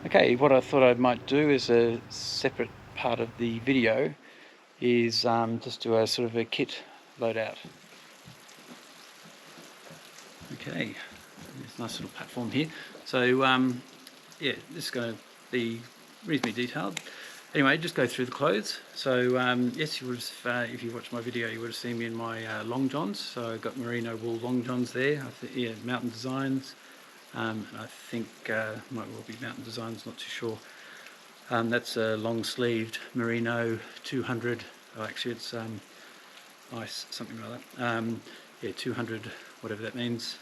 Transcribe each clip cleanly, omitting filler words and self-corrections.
Okay, what I thought I might do as a separate part of the video is just do a sort of a kit loadout. Okay, there's a nice little platform here. So yeah, this is going to be reasonably detailed. Anyway, just go through the clothes. So yes, you would have, if you watched my video, you would have seen me in my long johns. So I've got merino wool long johns there. Yeah, Mountain Designs. And I think might well be Mountain Designs, not too sure. That's a long-sleeved merino 200. Oh, actually, it's ice something like that. Yeah, 200, whatever that means.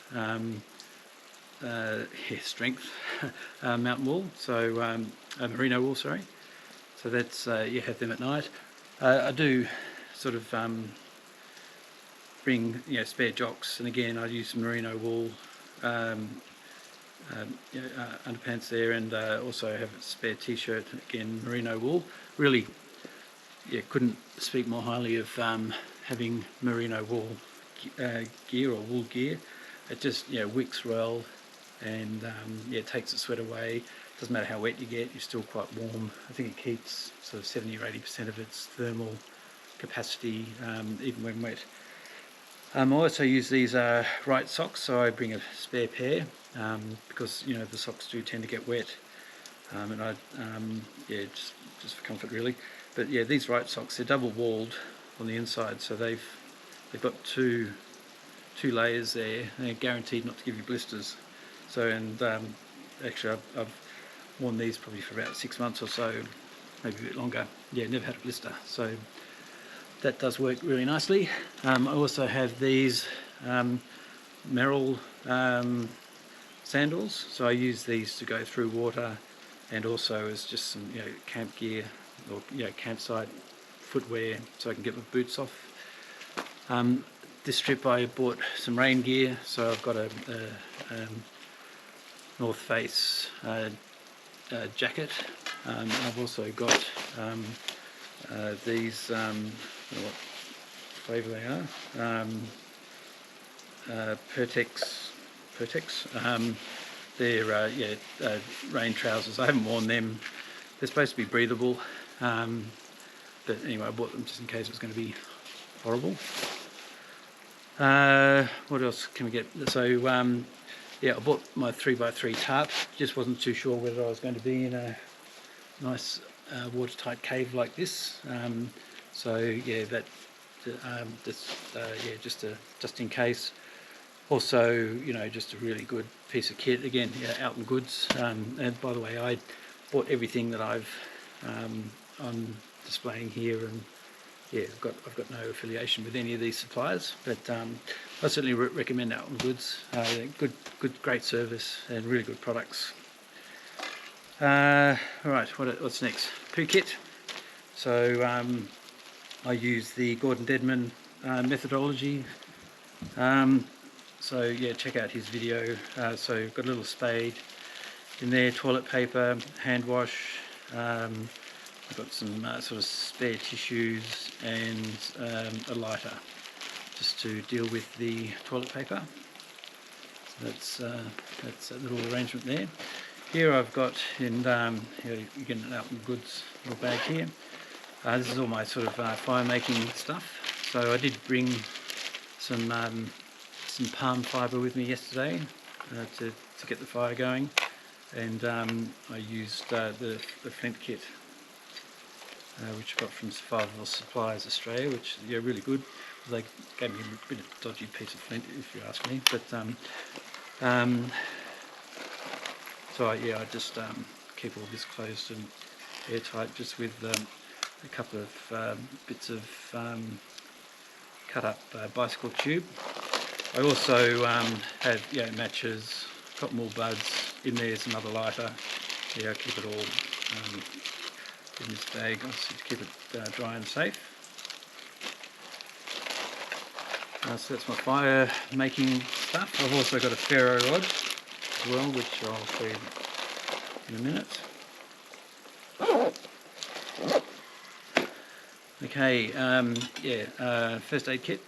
Yeah, strength mountain wool. So merino wool, sorry. So that's you have them at night. I do sort of bring spare jocks, and again I use some merino wool. Underpants there, and also have a spare t-shirt, again merino wool. Really, yeah, couldn't speak more highly of having merino wool gear or wool gear. It just wicks well, and yeah, it takes the sweat away. Doesn't matter how wet you get, you're still quite warm. I think it keeps sort of 70 or 80% of its thermal capacity even when wet. I also use these Wright socks, so I bring a spare pair because the socks do tend to get wet, and I yeah, just for comfort really. But yeah, these Wright socks, they're double walled on the inside, so they've got two layers there. They're guaranteed not to give you blisters. So, and actually I've worn these probably for about 6 months or so, maybe a bit longer. Yeah, never had a blister, so that does work really nicely. I also have these Merrell sandals, so I use these to go through water, and also as just some camp gear or campsite footwear, so I can get my boots off. This trip I bought some rain gear, so I've got a North Face jacket. I've also got these, I don't know what flavour they are, Pertex. They're rain trousers. I haven't worn them. They're supposed to be breathable, but anyway, I bought them just in case it was going to be horrible. What else can we get? So yeah, I bought my 3x3 tarp. Just wasn't too sure whether I was going to be in a nice watertight cave like this. So yeah, that yeah, just in case. Also, just a really good piece of kit. Again, out in goods. And by the way, I bought everything that I'm displaying here, and yeah, I've got no affiliation with any of these suppliers, but I certainly recommend Out in Goods. Great service and really good products. All right, what's next? Brew Kit. So I use the Gordon Dedman methodology. So yeah, check out his video. So got a little spade in there, toilet paper, hand wash. I've got some sort of spare tissues and a lighter just to deal with the toilet paper. So that's a little arrangement there. Here I've got, and you get an Out in Goods little bag here. This is all my sort of fire making stuff. So I did bring some palm fibre with me yesterday to get the fire going, and I used the Flint Kit, which I got from Survival Supplies Australia, which is really good. They gave me a bit of a dodgy piece of flint, if you ask me. But so I just keep all this closed and airtight, just with a couple of bits of cut up bicycle tube. I also have matches, cotton wool buds. In there's another lighter. Yeah, I keep it all in this bag, obviously, to keep it dry and safe. So that's my fire making stuff. I've also got a ferro rod as well, which I'll show you in a minute. Okay, first aid kit.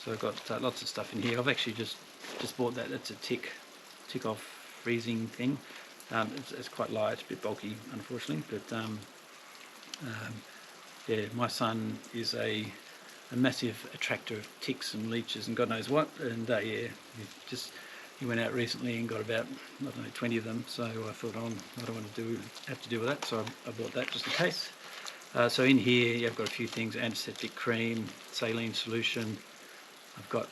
So I've got lots of stuff in here. I've actually just bought that. That's a tick tick off freezing thing. It's quite light, a bit bulky unfortunately, but yeah, my son is a massive attractor of ticks and leeches and God knows what, and yeah, he went out recently and got about, I don't know, 20 of them, so I thought, oh, I don't want to have to deal with that, so I bought that just in case. So in here, yeah, I've got a few things: antiseptic cream, saline solution. I've got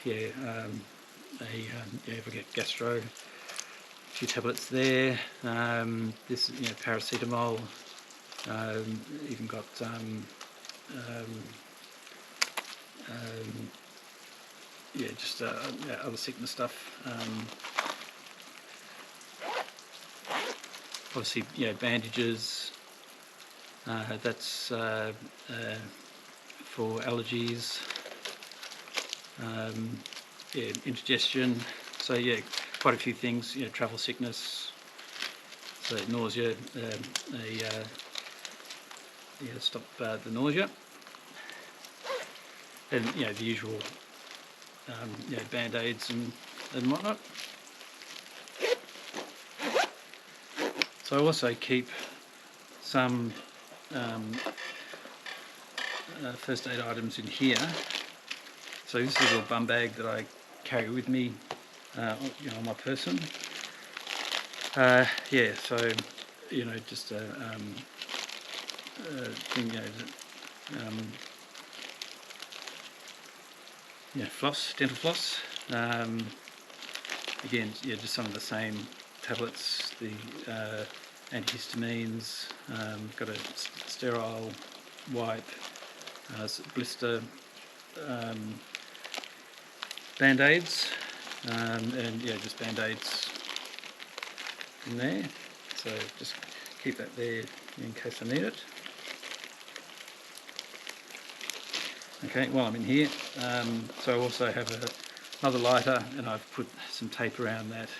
if I get gastro, a few tablets there. This, you know, paracetamol. Even got yeah, just other sickness stuff. Obviously, you know, bandages. That's for allergies. Yeah, indigestion. So yeah, quite a few things. You know, travel sickness. So nausea. Yeah, stop the nausea. And you know, the usual. You know, band-aids and whatnot. So I also keep some first aid items in here. So this is a little bum bag that I carry with me, you know, on my person. Yeah, so you know, just a thing, you know, yeah, floss, dental floss. Again, yeah, just some of the same tablets, the antihistamines. Got a sterile wipe, blister, band-aids, and yeah, just band-aids in there. So just keep that there in case I need it. Okay, while I'm in here, so I also have another lighter, and I've put some tape around that,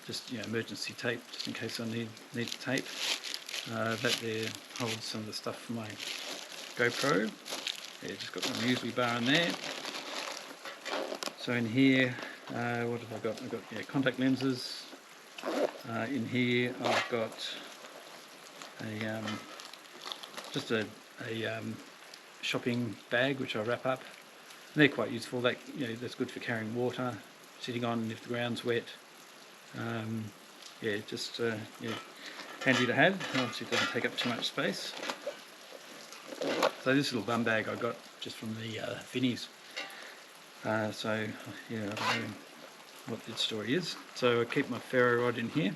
just, you know, emergency tape, just in case I need the tape. That there holds some of the stuff for my Gopro. Yeah, just got my muesli bar in there. So in here, what have I got? I've got, yeah, contact lenses. In here, I've got a just a shopping bag which I wrap up. And they're quite useful. That, you know, that's good for carrying water, sitting on if the ground's wet. Yeah, just yeah, handy to have. Obviously, it doesn't take up too much space. So this little bum bag I got just from the Vinnies. So yeah, I don't know what the story is. So I keep my ferro rod in here.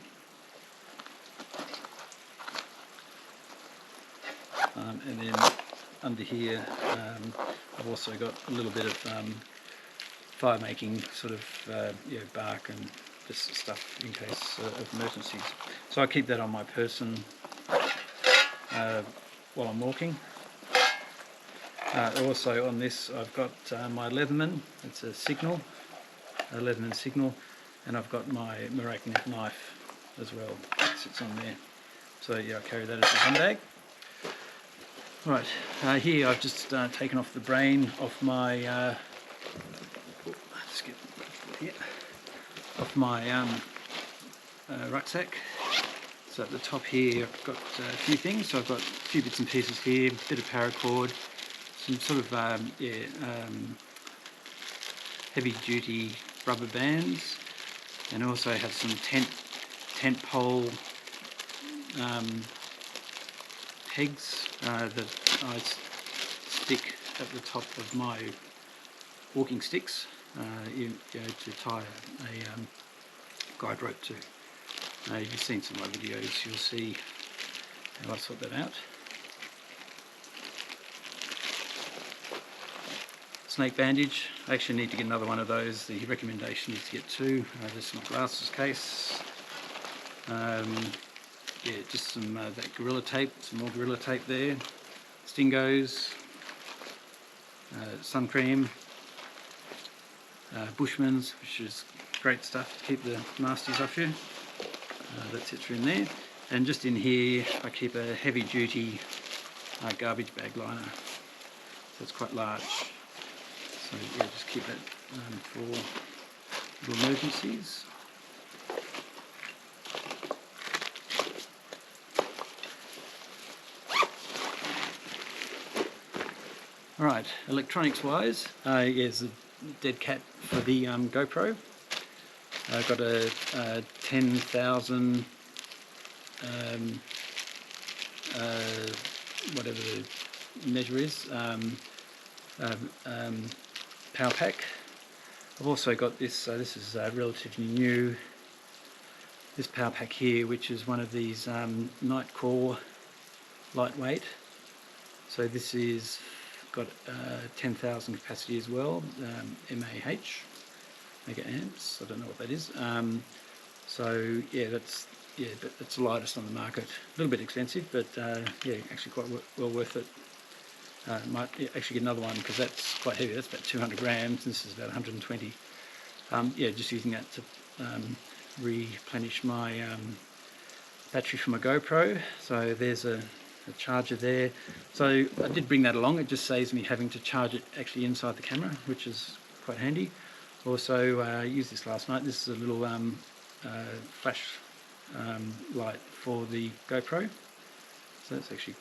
And then under here, I've also got a little bit of fire making sort of yeah, bark and just stuff in case of emergencies. So I keep that on my person while I'm walking. Also on this, I've got my Leatherman. It's a signal, a Leatherman signal, and I've got my Morakniv knife as well. It sits on there. So yeah, I carry that as a handbag. Right, here I've just taken off the brain off my let's get here, off my rucksack. So at the top here I've got a few things. So I've got a few bits and pieces here, a bit of paracord, some sort of heavy duty rubber bands, and also have some tent pole pegs that I stick at the top of my walking sticks, you know, to tie a guide rope to. If you've seen some of my videos, you'll see how I sort that out. Snake bandage. I actually need to get another one of those. The recommendation is to get two. This is my glasses case. Yeah, just some that Gorilla Tape, some more Gorilla Tape there. Stingos, sun cream, Bushman's, which is great stuff to keep the nasties off you. That's it in there. And just in here, I keep a heavy duty garbage bag liner. So it's quite large. So yeah, just keep that for little emergencies. Alright, electronics wise, here's a dead cat for the GoPro. I've got a 10,000 whatever the measure is, power pack. I've also got this, this is relatively new, this power pack here, which is one of these night core lightweight. So this is got 10,000 capacity as well, mAh, mega amps. I don't know what that is. So yeah, that's the lightest on the market. A little bit expensive, but yeah, actually quite well worth it. Might actually get another one because that's quite heavy. That's about 200 grams. This is about 120. Yeah, just using that to replenish my battery for my GoPro. So there's a charger there. So I did bring that along. It just saves me having to charge it actually inside the camera, which is quite handy. Also used this last night. This is a little flash light for the GoPro. So that's actually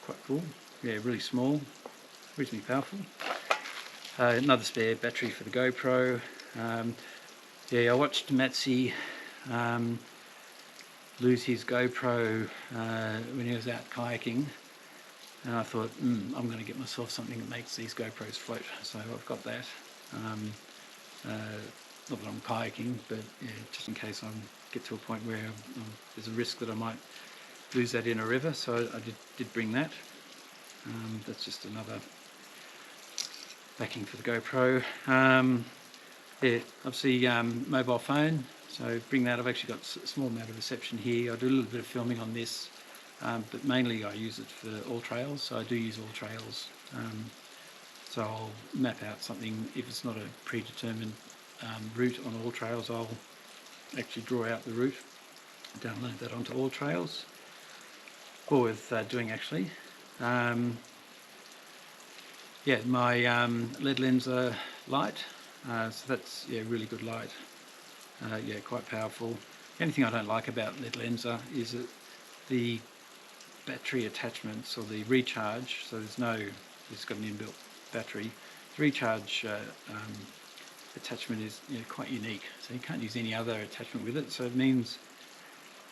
quite cool. Yeah, really small, reasonably powerful. Another spare battery for the GoPro. Yeah, I watched Matsi lose his GoPro when he was out kayaking, and I thought, I'm going to get myself something that makes these GoPros float. So I've got that. Not that I'm kayaking, but yeah, just in case I get to a point where there's a risk that I might lose that in a river. So I did bring that. That's just another backing for the GoPro. Yeah, obviously mobile phone. So bring that. I've actually got a small amount of reception here. I do a little bit of filming on this, but mainly I use it for all trails. So I do use all trails. So I'll map out something. If it's not a predetermined route on all trails, I'll actually draw out the route, download that onto all trails. Or worth doing actually. Yeah, my LED lens light. So that's really good light. Yeah, quite powerful. The only thing I don't like about LED lenser is that the battery attachments or the recharge, so it's got an inbuilt battery. The recharge attachment is quite unique, so you can't use any other attachment with it. So it means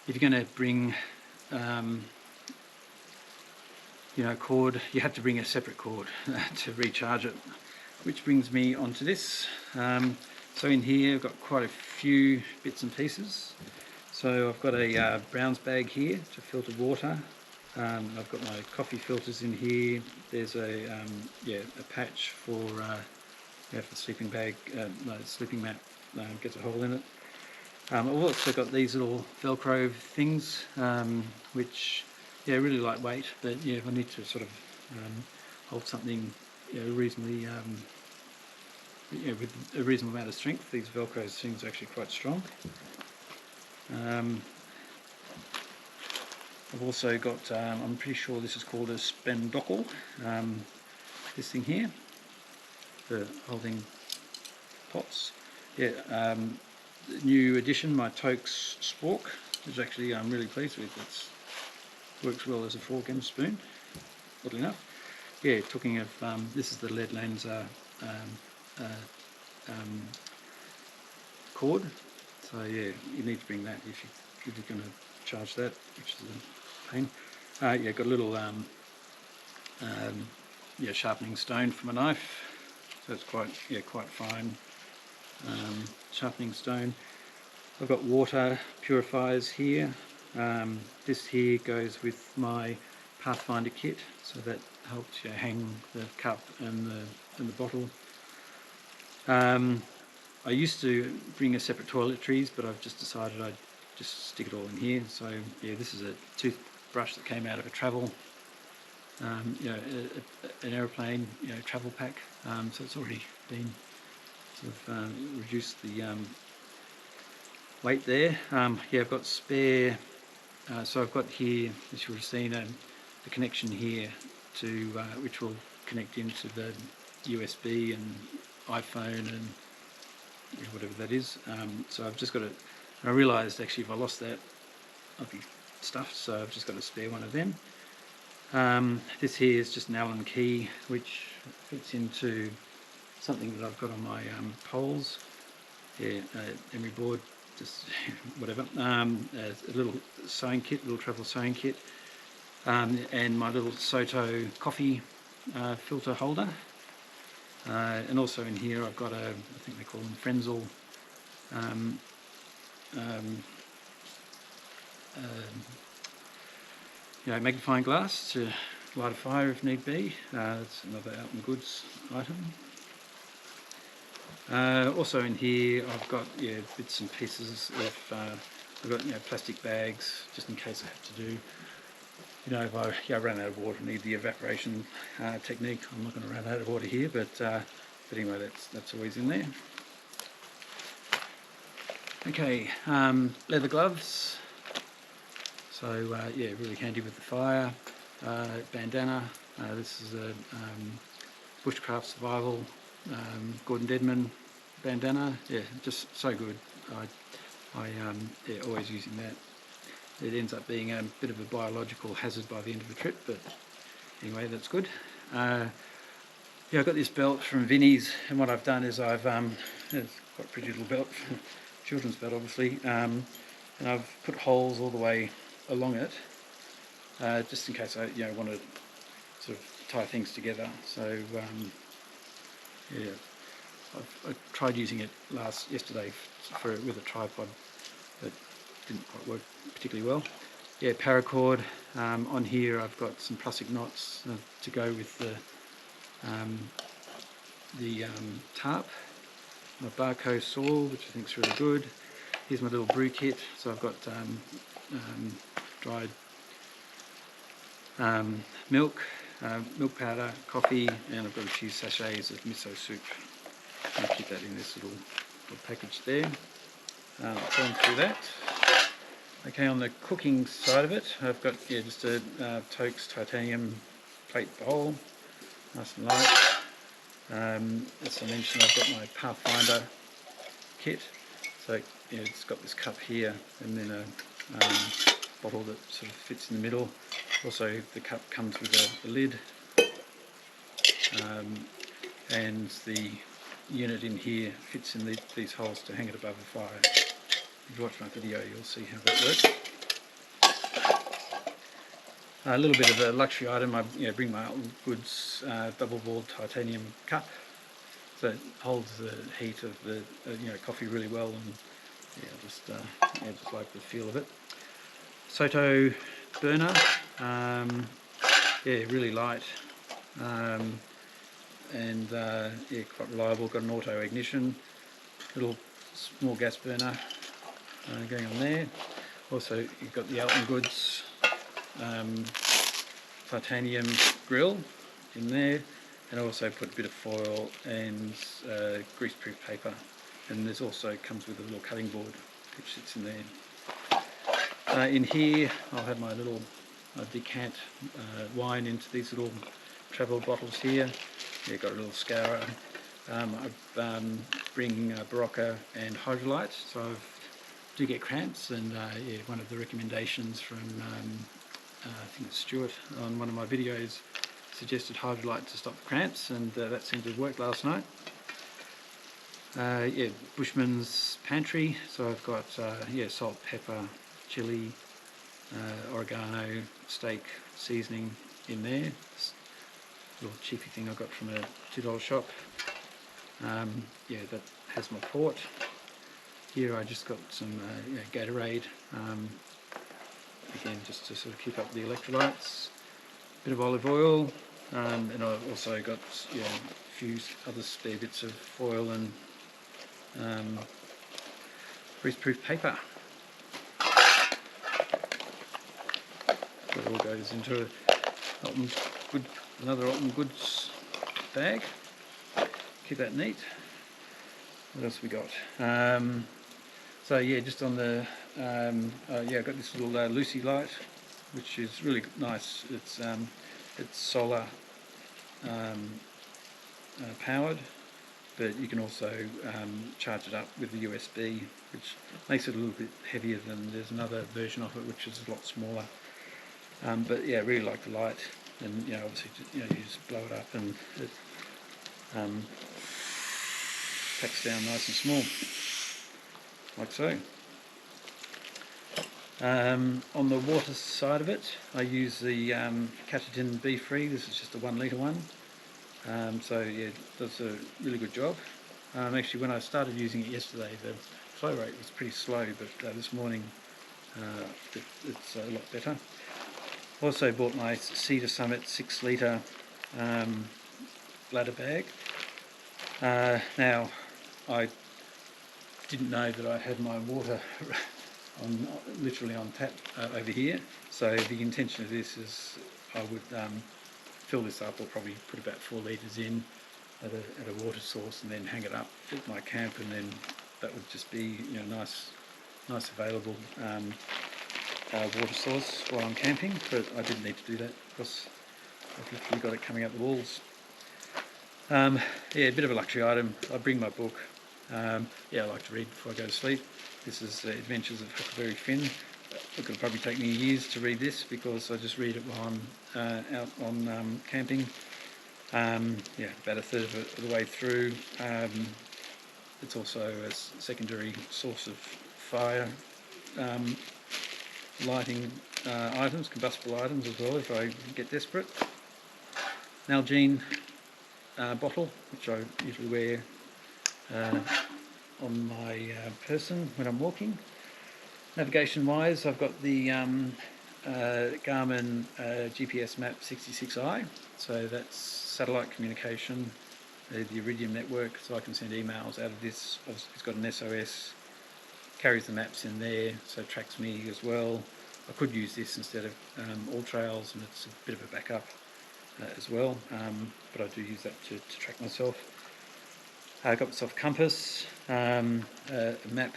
if you're going to bring cord, you have to bring a separate cord to recharge it. Which brings me onto this. So in here I've got quite a few bits and pieces. So I've got a Browns bag here to filter water. I've got my coffee filters in here. There's a patch for sleeping bag, sleeping mat gets a hole in it. I've also got these little Velcro things, which really lightweight, but if I need to sort of hold something reasonably with a reasonable amount of strength, these Velcro things are actually quite strong. I've also got, I'm pretty sure this is called a spendocle, this thing here, for holding pots. Yeah, new addition, my Tokes spork, which actually I'm really pleased with. It works well as a fork and spoon, oddly enough. Yeah, talking of, this is the LED lens cord. So yeah, you need to bring that if you're going to charge that, which is a pain. Yeah, got a little sharpening stone for my knife. So it's quite fine sharpening stone. I've got water purifiers here. This here goes with my Pathfinder kit, so that helps hang the cup and the bottle. I used to bring a separate toiletries, but I've just decided I'd just stick it all in here. So yeah, this is a toothbrush that came out of a travel, an aeroplane, travel pack. So it's already been sort of reduced the weight there. Yeah, I've got spare. So I've got here, as you would have seen, the connection here to which will connect into the USB and iPhone and whatever that is. So I've just got and I realised actually if I lost that I'd be stuffed, so I've just got a spare one of them. This here is just an Allen key which fits into something that I've got on my poles. Yeah, emery board, just whatever. A little sewing kit, little travel sewing kit, and my little Soto coffee filter holder. And also in here I've got I think they call them Frenzel magnifying glass to light a fire if need be. That's another out and goods item. Also in here I've got bits and pieces of I've got plastic bags just in case I have to do if I run out of water and need the evaporation technique. I'm not going to run out of water here, but anyway, that's always in there. Okay, leather gloves. So really handy with the fire. Bandana. This is a bushcraft survival Gordon Deadman bandana. Yeah, just so good. I always using that. It ends up being a bit of a biological hazard by the end of the trip, but anyway, that's good. I've got this belt from Vinnie's, and what I've done is it's quite a pretty little belt, children's belt obviously, and I've put holes all the way along it, just in case I want to sort of tie things together. So I tried using it yesterday with a tripod, but didn't quite work particularly well. Yeah, paracord. On here I've got some prussic knots to go with the tarp. My Barco saw, which I think is really good. Here's my little brew kit. So I've got dried milk, milk powder, coffee, and I've got a few sachets of miso soup. I'll keep that in this little package there. I'll go through that. Okay, on the cooking side of it, I've got just a Toaks titanium plate bowl, nice and light. As I mentioned, I've got my Pathfinder Kit, so it's got this cup here and then a bottle that sort of fits in the middle. Also, the cup comes with a lid, and the unit in here fits in these holes to hang it above the fire. If you watch my video, you'll see how that works. A little bit of a luxury item. I bring my Alton Goods double-walled titanium cup, so it holds the heat of the coffee really well, and just like the feel of it. Soto burner, really light, and quite reliable. Got an auto ignition, little small gas burner going on there. Also, you've got the Alton Goods titanium grill in there, and also put a bit of foil and greaseproof paper. And this also comes with a little cutting board which sits in there. In here, I'll have my little decant wine into these little travel bottles here. Got a little scourer. I bring Barocca and Hydrolyte, so I do get cramps, and one of the recommendations from I think it's Stuart on one of my videos suggested Hydrolyte to stop the cramps, and that seemed to have worked last night. Bushman's Pantry, so I've got salt, pepper, chilli, oregano, steak seasoning in there. Little cheapy thing I got from a $2 shop. That has my port. Here I just got some Gatorade, again just to sort of keep up the electrolytes. Bit of olive oil, and I've also got a few other spare bits of foil and greaseproof paper. That all goes into another Alton Goods bag. Keep that neat. What else we got? Just on the I've got this little Lucy light, which is really nice. It's solar powered, but you can also charge it up with the USB, which makes it a little bit heavier than there's another version of it which is a lot smaller. But yeah, I really like the light, and obviously you just blow it up and it packs down nice and small, like so. On the water side of it, I use the Catterton B3. This is just a 1 litre one. So yeah, it does a really good job. Actually, when I started using it yesterday, the flow rate was pretty slow, but this morning it's a lot better. Also bought my Cedar Summit 6 litre bladder bag. Now, I didn't know that I had my water literally on tap over here, so the intention of this is I would fill this up, or probably put about 4 litres in at a water source, and then hang it up at my camp, and then that would just be nice available water source while I'm camping. But I didn't need to do that because I've literally got it coming out the walls. Yeah, a bit of a luxury item. I bring my book. Yeah, I like to read before I go to sleep. This is Adventures of Huckleberry Finn. It'll probably take me years to read this because I just read it while I'm out on camping. Yeah, about a third of the way through. It's also a secondary source of fire lighting items, combustible items as well if I get desperate. Nalgene bottle, which I usually wear on my person when I'm walking. Navigation wise, I've got the Garmin GPS Map 66i, so that's satellite communication, the Iridium network, so I can send emails out of this. It's got an SOS, carries the maps in there, so it tracks me as well. I could use this instead of All Trails, and it's a bit of a backup as well, but I do use that to track myself. I got myself a compass, a map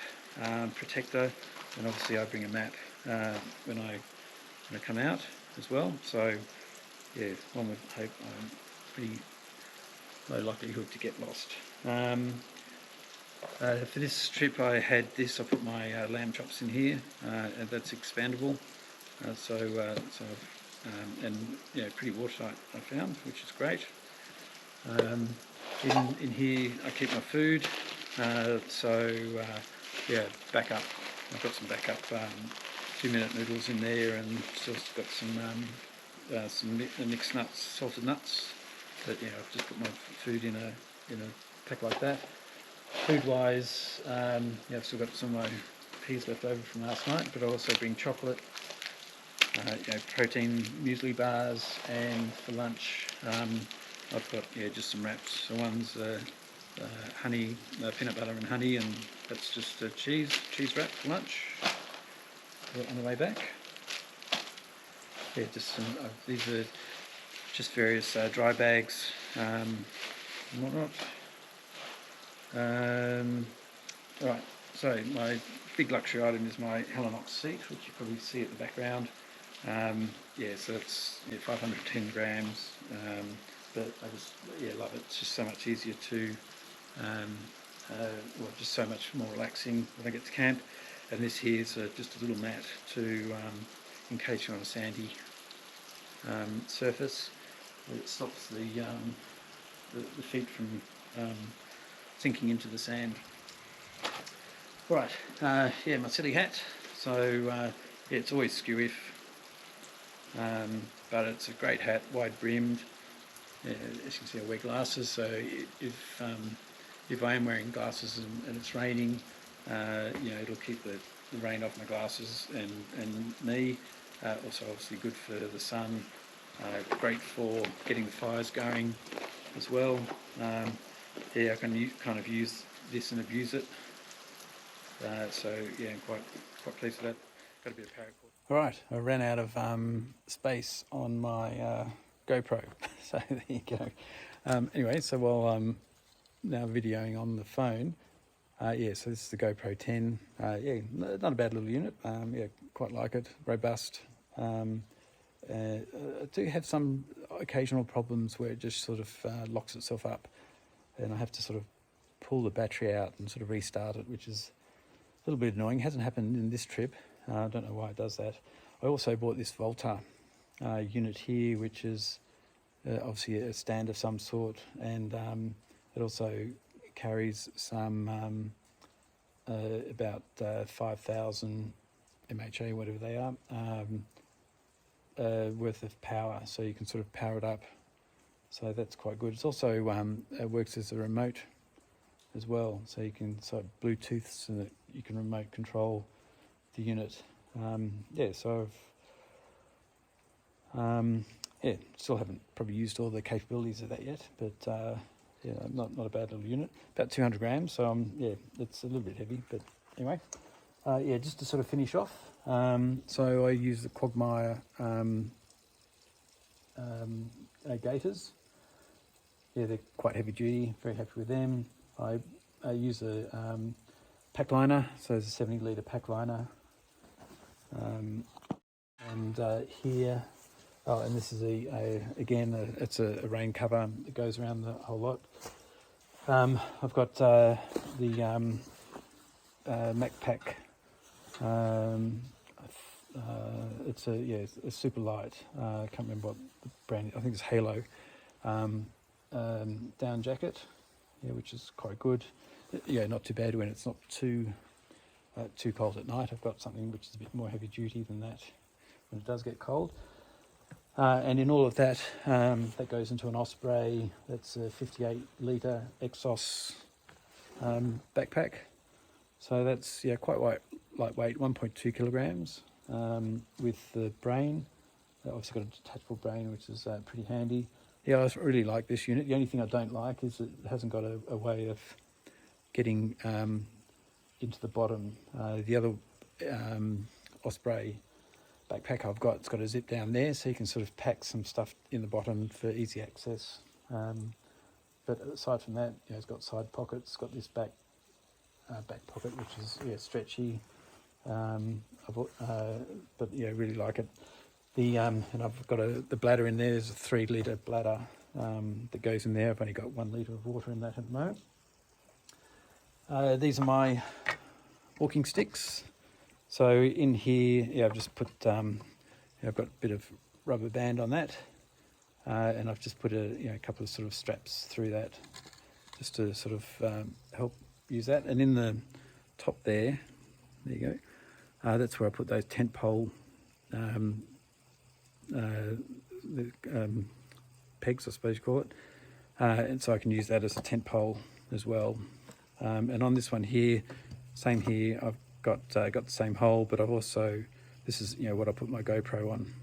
protector, and obviously I bring a map when I come out as well. So yeah, one would hope I'm pretty low likelihood to get lost. For this trip I had this. I put my lamb chops in here, and that's expandable. And yeah, pretty watertight I found, which is great. In here I keep my food, yeah, backup. I've got some backup 2-minute noodles in there, and still got some mixed nuts, salted nuts. But yeah, I've just put my food in a pack like that. Food wise, yeah, I've still got some of my peas left over from last night, but I also bring chocolate, protein muesli bars, and for lunch I've got just some wraps. So one's honey, peanut butter and honey, and that's just a cheese wrap for lunch on the way back. Yeah, just some, these are just various dry bags and whatnot. Right, so my big luxury item is my Helen seat, which you probably see at the background. Yeah, so it's 510 grams, but I just love it. It's just so much easier to, just so much more relaxing when I get to camp. And this here is just a little mat to encase you on a sandy surface. It stops the feet from sinking into the sand. Right, yeah, my silly hat. So yeah, it's always skew if, but it's a great hat, wide brimmed. As you can see, I wear glasses, so if I am wearing glasses and it's raining, it'll keep the rain off my glasses and me. Also, obviously, good for the sun. Great for getting the fires going as well. Yeah, I can kind of use this and abuse it. So yeah, I'm quite pleased with that. Got a bit of paracord. All right, I ran out of space on my GoPro, so there you go. Anyway, so while I'm now videoing on the phone, yeah, so this is the GoPro 10. Yeah, not a bad little unit. Yeah, quite like it. Robust. I do have some occasional problems where it just sort of locks itself up, and I have to sort of pull the battery out and sort of restart it, which is a little bit annoying. It hasn't happened in this trip. I don't know why it does that. I also bought this Volta unit here, which is obviously a stand of some sort, and it also carries some about 5,000 MHA, whatever they are, worth of power, so you can sort of power it up. So that's quite good. It's also works as a remote as well, so you can sort of Bluetooth so that you can remote control the unit. Yeah, so I've still haven't probably used all the capabilities of that yet, but yeah, not a bad little unit. About 200 grams, so yeah, it's a little bit heavy, but anyway. Yeah, just to sort of finish off, so I use the Quagmire gaiters. Yeah, they're quite heavy duty, very happy with them. I use a pack liner, so it's a 70 litre pack liner. And here, oh, and this is it's a rain cover that goes around the whole lot. I've got the Macpac. It's a super light. I can't remember what the brand is. I think it's Halo. Down jacket, yeah, which is quite good. Yeah, not too bad when it's not too cold at night. I've got something which is a bit more heavy duty than that when it does get cold. And in all of that, that goes into an Osprey. That's a 58 litre Exos backpack. So that's quite lightweight, 1.2 kilograms, with the brain. I've also got a detachable brain, which is pretty handy. Yeah, I really like this unit. The only thing I don't like is it hasn't got a way of getting into the bottom. The other Osprey backpack I've got, it's got a zip down there, so you can sort of pack some stuff in the bottom for easy access. But aside from that, it's got side pockets. It's got this back pocket, which is stretchy. But really like it. And I've got the bladder in there. There's a 3 litre bladder that goes in there. I've only got 1 litre of water in that at the moment. These are my walking sticks. So in here, I've just put, I've got a bit of rubber band on that, and I've just put a couple of sort of straps through that, just to sort of help use that. And in the top there you go. That's where I put those tent pole pegs, I suppose you call it, and so I can use that as a tent pole as well. And on this one here, same here, I've got the same hole, but I've also, this is what I put my GoPro on.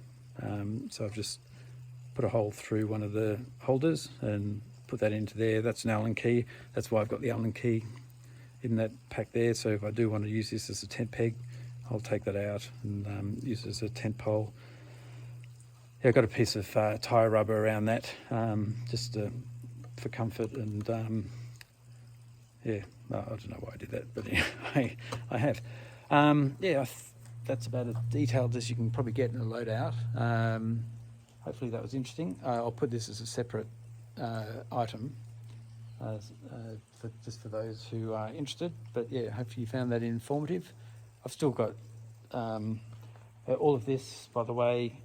So I've just put a hole through one of the holders and put that into there. That's an Allen key. That's why I've got the Allen key in that pack there. So if I do want to use this as a tent peg, I'll take that out and use it as a tent pole. Yeah, I've got a piece of tyre rubber around that, just for comfort, and I don't know why I did that, but anyway, I have. That's about as detailed as you can probably get in a loadout. Hopefully that was interesting. I'll put this as a separate item, just for those who are interested. But yeah, hopefully you found that informative. I've still got all of this, by the way,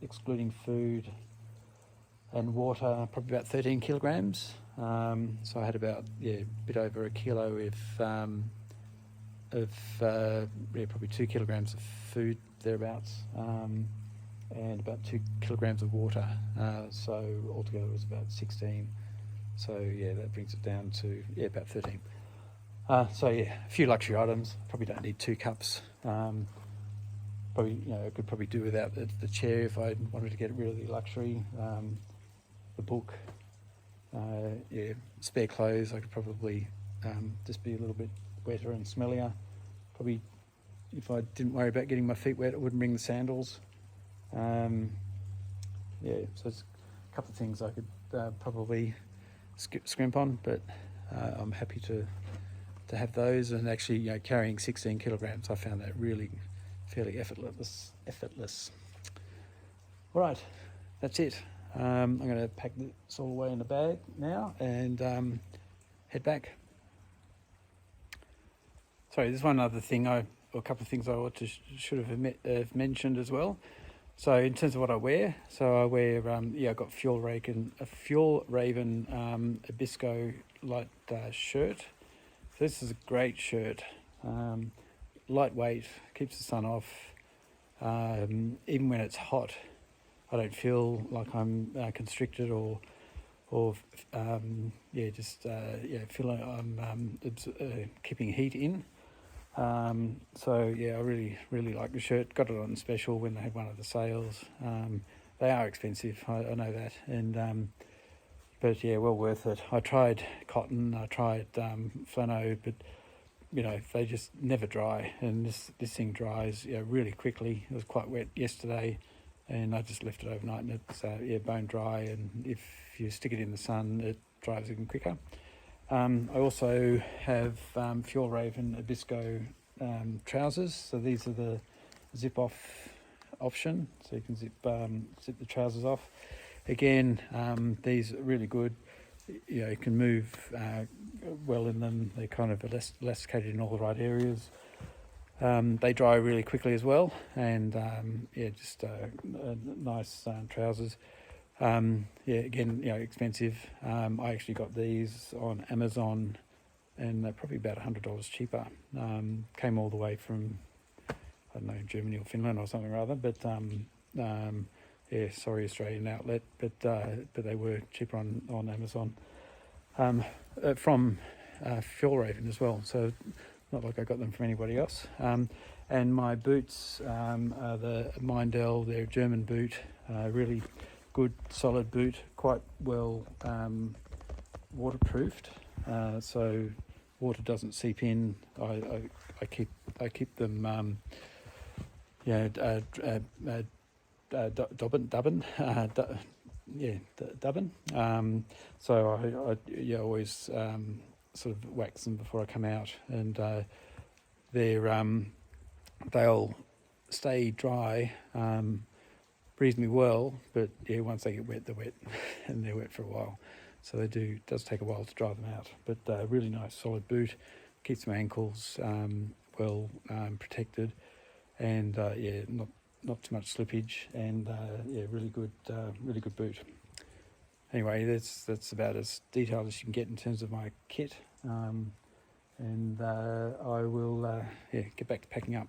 excluding food and water, probably about 13 kilograms. So I had about a bit over a kilo of probably 2 kilograms of food thereabouts, and about 2 kilograms of water. So altogether it was about 16. So yeah, that brings it down to about 13. So yeah, a few luxury items. Probably don't need 2 cups. Probably I could probably do without the chair if I wanted to get really luxury. The book, spare clothes. I could probably just be a little bit wetter and smellier. Probably if I didn't worry about getting my feet wet, I wouldn't bring the sandals. So there's a couple of things I could probably scrimp on, but I'm happy to have those. And actually, carrying 16 kilograms, I found that really fairly effortless. All right, that's it. I'm going to pack this all away in the bag now and head back. sorry, there's one other thing or a couple of things I should have mentioned as well. So in terms of what I wear, so I wear, I've got Fuel Raven Abisco light shirt. So this is a great shirt, lightweight, keeps the sun off. Even when it's hot, I don't feel like I'm constricted or feel like I'm keeping heat in. So yeah, I really like the shirt. Got it on special when they had one of the sales. They are expensive, I know that, and but yeah, well worth it. I tried cotton, I tried flannel, but they just never dry, and this thing dries really quickly. It was quite wet yesterday, and I just left it overnight, and it's bone dry, and if you stick it in the sun, it dries even quicker. I also have Fuel Raven Abisco trousers. So these are the zip off option, so you can zip the trousers off. Again, these are really good. You can move well in them. They're kind of elasticated in all the right areas. They dry really quickly as well, and just nice trousers. Again, expensive. I actually got these on Amazon, and they're probably about $100 cheaper. Came all the way from, I don't know, Germany or Finland or something or other, but sorry, Australian outlet, but they were cheaper on Amazon. From Fuel Raven as well, so not like I got them from anybody else. And my boots are the Mindell. They're a German boot, really good solid boot, quite well waterproofed, so water doesn't seep in. I keep them dubbin. So I always sort of wax them before I come out, and they'll stay dry reasonably well, but once they get wet, they're wet, and they're wet for a while. So it does take a while to dry them out, but really nice solid boot, keeps my ankles well protected, and not too much slippage, and really good boot. Anyway, that's about as detailed as you can get in terms of my kit, and I will get back to packing up.